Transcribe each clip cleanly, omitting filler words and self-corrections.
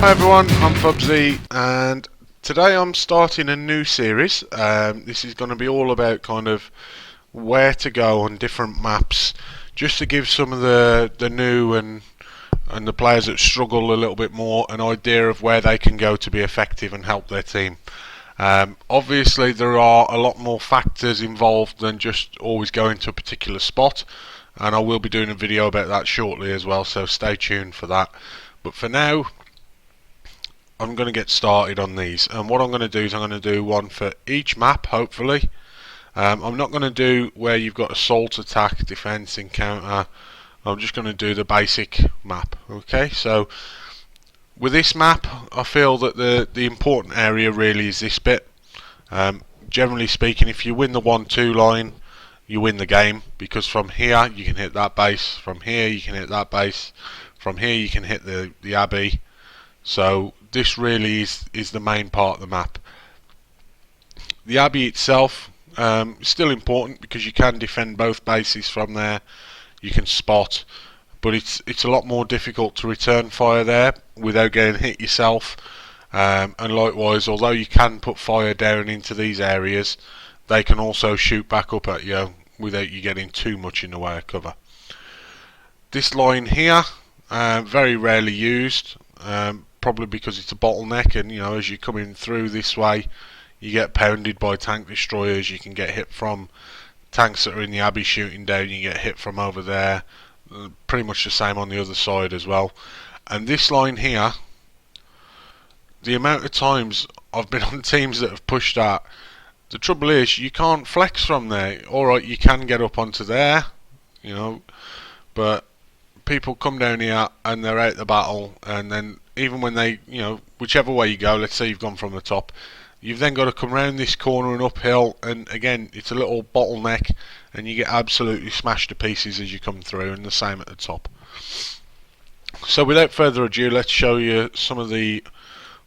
Hi everyone, I'm Fubzy, and today I'm starting a new series. This is going to be all about kind of where to go on different maps, just to give some of the new and the players that struggle a little bit more an idea of where they can go to be effective and help their team. Obviously there are a lot more factors involved than just always going to a particular spot, and I will be doing a video about that shortly as well, so stay tuned for that. But for now, I'm going to get started on these, and what I'm going to do is I'm going to do one for each map, hopefully. I'm not going to do where you've got assault, attack, defense, encounter. I'm just going to do the basic map. Okay, so with this map, I feel that the important area really is this bit. Generally speaking, if you win the 1-2 line, you win the game, because from here you can hit that base, from here you can hit that base, from here you can hit the Abbey. So this really is the main part of the map. The Abbey itself is still important because you can defend both bases from there. You can spot, but it's a lot more difficult to return fire there without getting hit yourself. And likewise, although you can put fire down into these areas, they can also shoot back up at you without you getting too much in the way of cover. This line here, very rarely used. Probably because it's a bottleneck, and as you're coming through this way, you get pounded by tank destroyers. You can get hit from tanks that are in the Abbey shooting down. You get hit from over there. Pretty much the same on the other side as well. And this line here, the amount of times I've been on teams that have pushed that, the trouble is you can't flex from there. Alright, you can get up onto there, but people come down here and they're out the battle, and then even when they, whichever way you go, let's say you've gone from the top, you've then got to come round this corner and uphill, and again it's a little bottleneck, and you get absolutely smashed to pieces as you come through, and the same at the top. So without further ado, let's show you some of the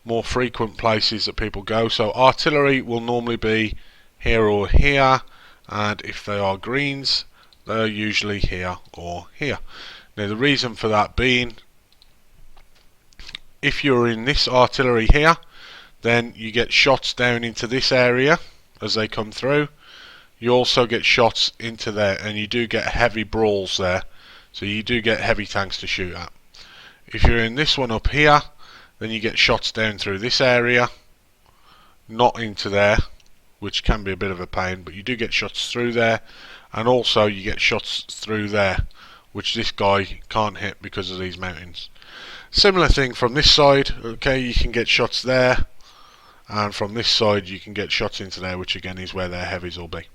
more frequent places that people go. So artillery will normally be here or here, and if they are greens, they're usually here or here. Now the reason for that being, if you're in this artillery here, then you get shots down into this area as they come through. You also get shots into there, and you do get heavy brawls there, so you do get heavy tanks to shoot at. If you're in this one up here, then you get shots down through this area, not into there, which can be a bit of a pain, but you do get shots through there, and also you get shots through there, which this guy can't hit because of these mountains. Similar thing from this side. Okay, you can get shots there, and from this side you can get shots into there, which again is where their heavies will be.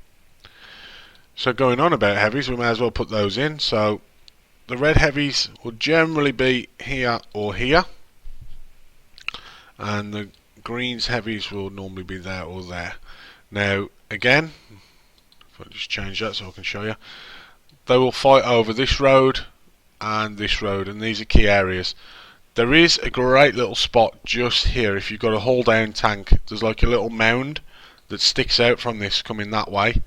So going on about heavies, we may as well put those in. So the red heavies will generally be here or here, and the greens heavies will normally be there or there. Now again, if I just change that so I can show you, they will fight over this road and this road, and these are key areas. There is a great little spot just here. If you've got a hull down tank, there's like a little mound that sticks out from this coming that way,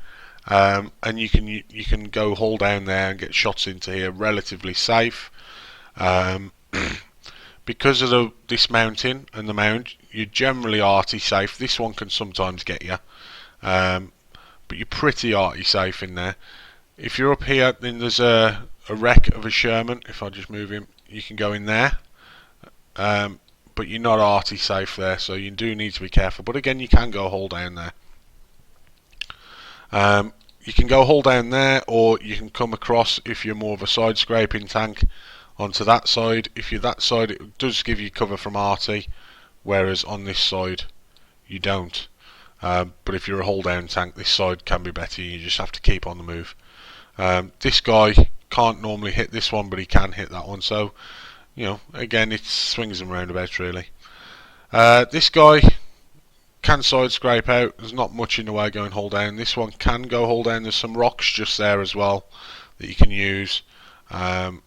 and you can go hull down there and get shots into here relatively safe. Because of this mountain and the mound, you're generally arty safe. This one can sometimes get you, but you're pretty arty safe in there. If you're up here, then there's a wreck of a Sherman. If I just move him, you can go in there, but you're not arty safe there, so you do need to be careful. But again, you can go hull down there. You can go hull down there, or you can come across, if you're more of a side scraping tank, onto that side. If you're that side, it does give you cover from arty, whereas on this side you don't. But if you're a hull down tank, this side can be better. You just have to keep on the move. This guy can't normally hit this one, but he can hit that one, so again, it swings and roundabouts really. This guy can side scrape out. There's not much in the way going hull down. This one can go hull down. There's some rocks just there as well that you can use, and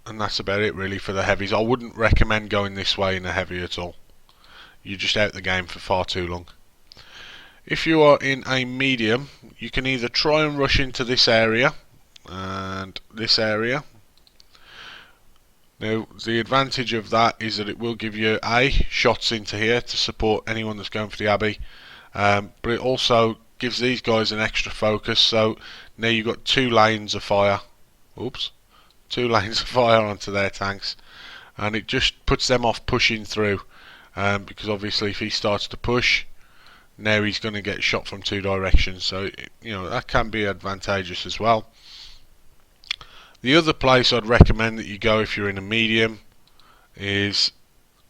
that's about it really for the heavies. I wouldn't recommend going this way in a heavy at all. You're just out the game for far too long. If you are in a medium, you can either try and rush into this area and this area, Now the advantage of that is that it will give you shots into here to support anyone that's going for the Abbey, but it also gives these guys an extra focus, so now you've got two lanes of fire. Oops. Two lanes of fire onto their tanks, and it just puts them off pushing through, because obviously if he starts to push, now he's going to get shot from two directions, so that can be advantageous as well. The other place I'd recommend that you go if you're in a medium is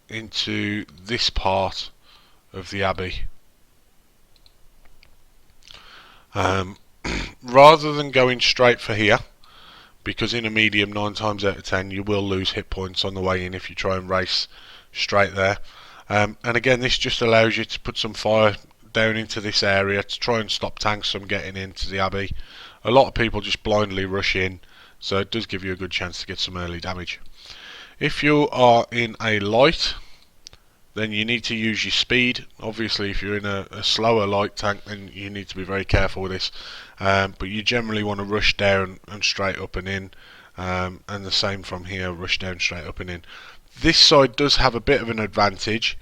into this part of the Abbey. Rather than going straight for here, because in a medium 9 times out of 10 you will lose hit points on the way in if you try and race straight there. And again, this just allows you to put some fire down into this area to try and stop tanks from getting into the Abbey. A lot of people just blindly rush in, so it does give you a good chance to get some early damage. If you are in a light, then you need to use your speed. Obviously if you're in a slower light tank, then you need to be very careful with this, but you generally want to rush down and straight up and in, and the same from here, rush down straight up and in. This side does have a bit of an advantage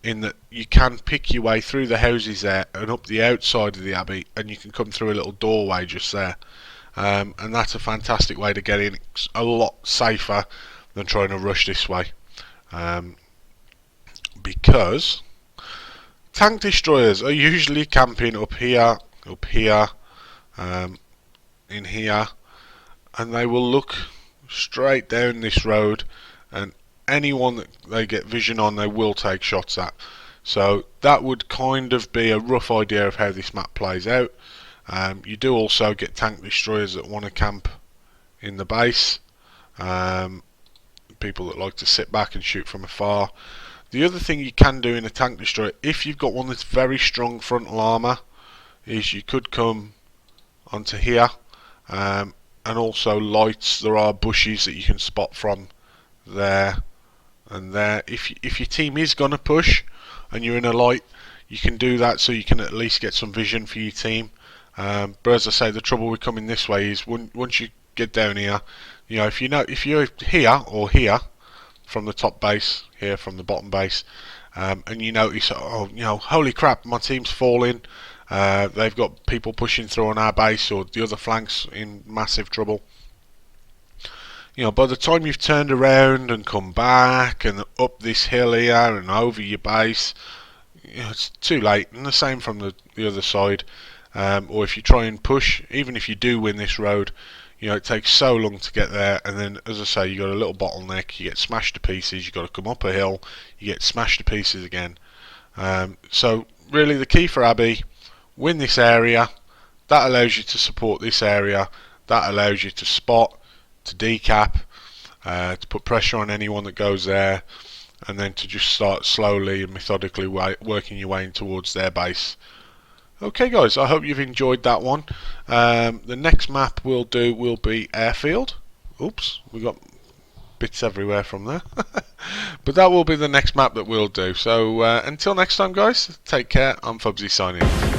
in that you can pick your way through the houses there and up the outside of the Abbey, and you can come through a little doorway just there, and that's a fantastic way to get in. It's a lot safer than trying to rush this way, because tank destroyers are usually camping up here, in here, and they will look straight down this road, and anyone that they get vision on, they will take shots at. So that would kind of be a rough idea of how this map plays out. You do also get tank destroyers that want to camp in the base, people that like to sit back and shoot from afar. The other thing you can do in a tank destroyer, if you've got one that's very strong frontal armour, is you could come onto here, and also lights. There are bushes that you can spot from there and there. If your team is going to push and you're in a light, you can do that so you can at least get some vision for your team. But as I say, the trouble with coming this way is once you get down here, if you're here or here from the top base, here from the bottom base, and you notice, holy crap, my team's falling, they've got people pushing through on our base, or the other flank's in massive trouble. By the time you've turned around and come back and up this hill here and over your base, it's too late. And the same from the other side. Or if you try and push, even if you do win this road, it takes so long to get there, and then, as I say, you got a little bottleneck. You get smashed to pieces. You got to come up a hill. You get smashed to pieces again. So really, the key for Abbey: win this area. That allows you to support this area. That allows you to spot, to decap, to put pressure on anyone that goes there, and then to just start slowly and methodically working your way in towards their base. Okay guys, I hope you've enjoyed that one. The next map we'll do will be Airfield. Oops, we got bits everywhere from there. But that will be the next map that we'll do. So until next time guys, take care. I'm Fubzy signing off.